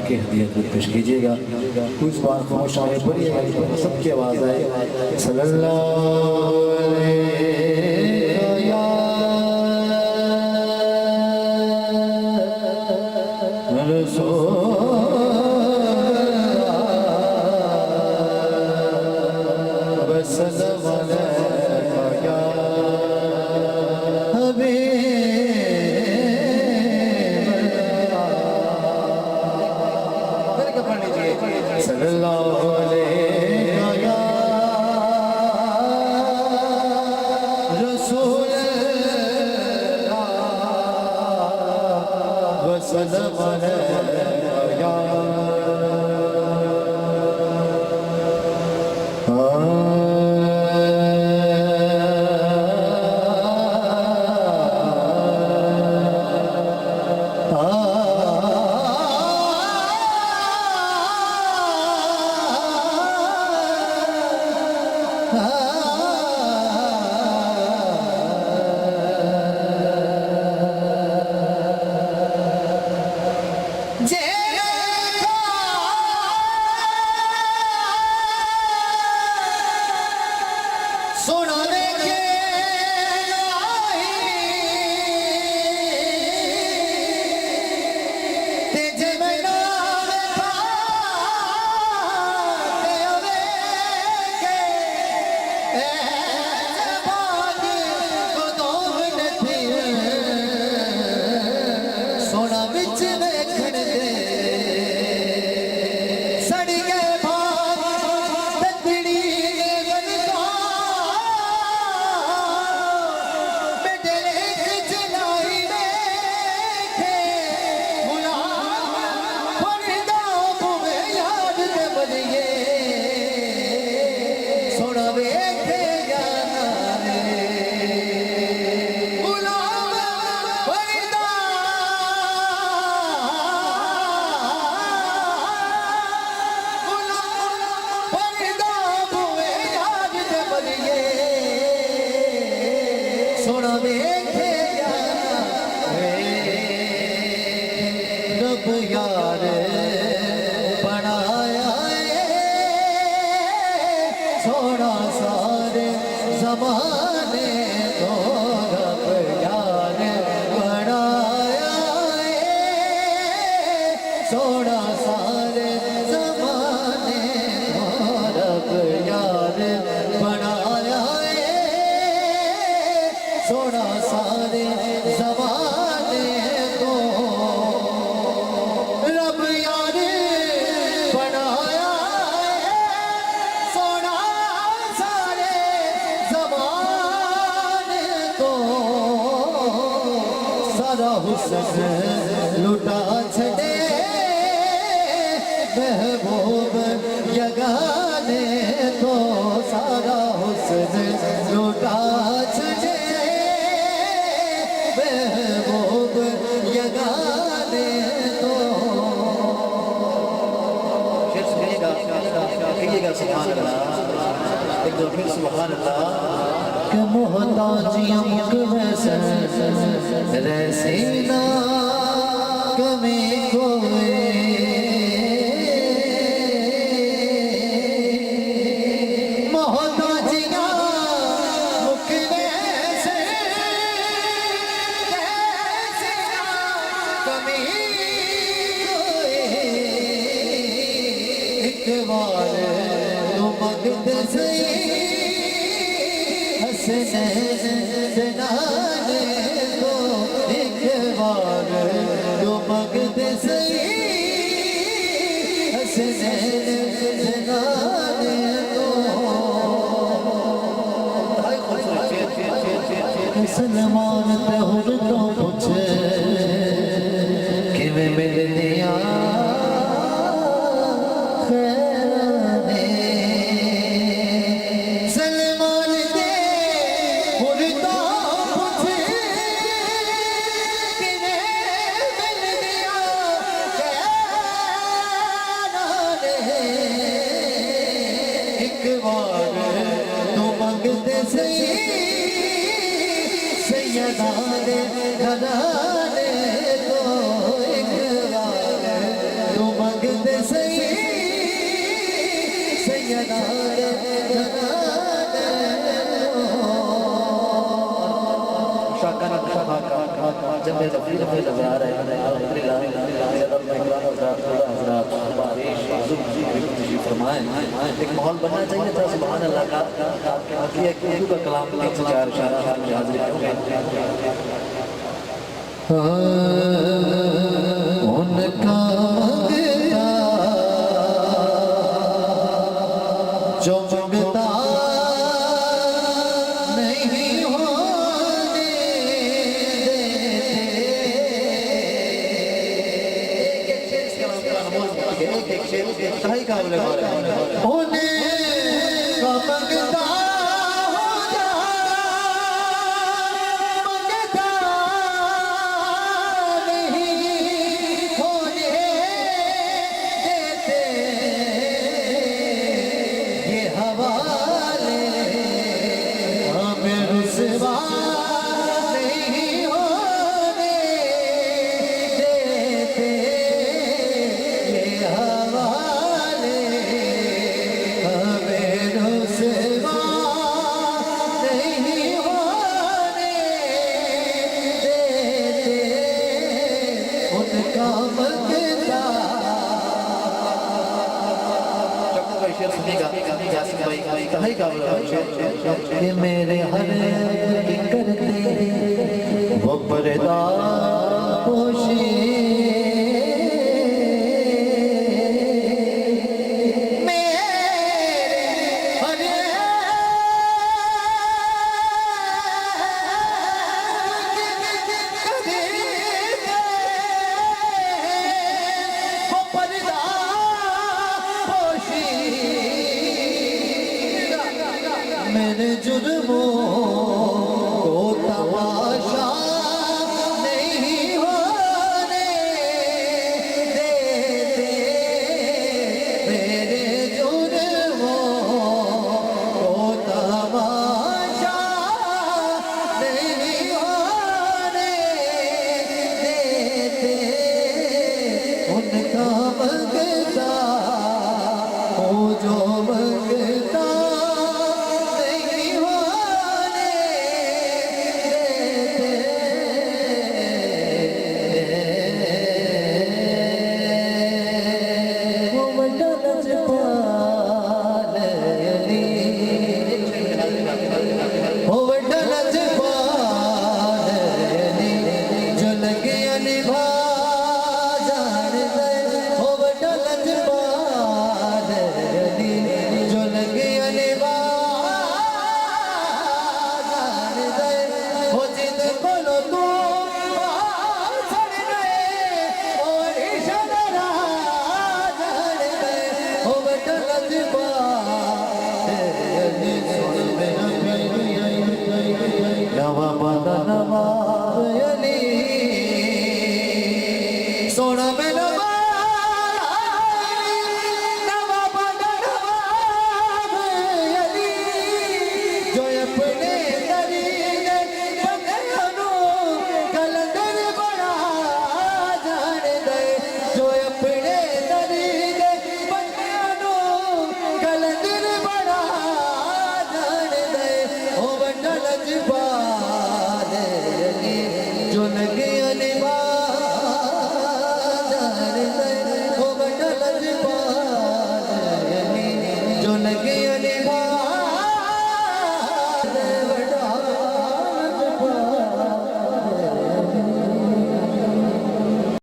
के हदीयत पेश कीजिएगा। कुछ बार खामोश आगे पढ़िएगा, सबकी आवाज़ आए। सल्लल्लाहु अलैहि या रसूल लुटा छड़े महबूब यगाने तो सारा हुस्न लुटा छड़े महबूब यगाने तो सुभान अल्लाह, एक दो फिर सुभान अल्लाह। के मोहताजियों के वैसे रसीना कमी कोई मोहताजियां मुख वैसे रसीना कमी कोई एक बार तो मगद से बनाने को एक बार जो मगद सही बनाने को सलमान ते हुर तो पूछे कि वे मिल दिया सैयदा सारे घराने को एक बार तू मंगते सही सैयदारे घराने शाकाना जब मेरे लफ्ज़ आ रहे हैं अल्हम्दुलिल्लाह फरमाए एक माहौल बनना चाहिए था सुभान अल्लाह का कि एक उर्दू का कलाम तीन से चार इशारा हाजिर उनका जो मंगता नहीं होने कि मेरे हर की करते वो पर्दा पोशी मेरे जुर्मों को तमाशा नहीं होने देते मेरे जुर्मों को तमाशा नहीं होने देते उनका मंगता हो जो मंगता सोना में जो अपने दरीने कलंदर बड़ा जान दे जो अपने दरीने कलंदर बड़ा जान दे ओ बंडल जबान जो लगे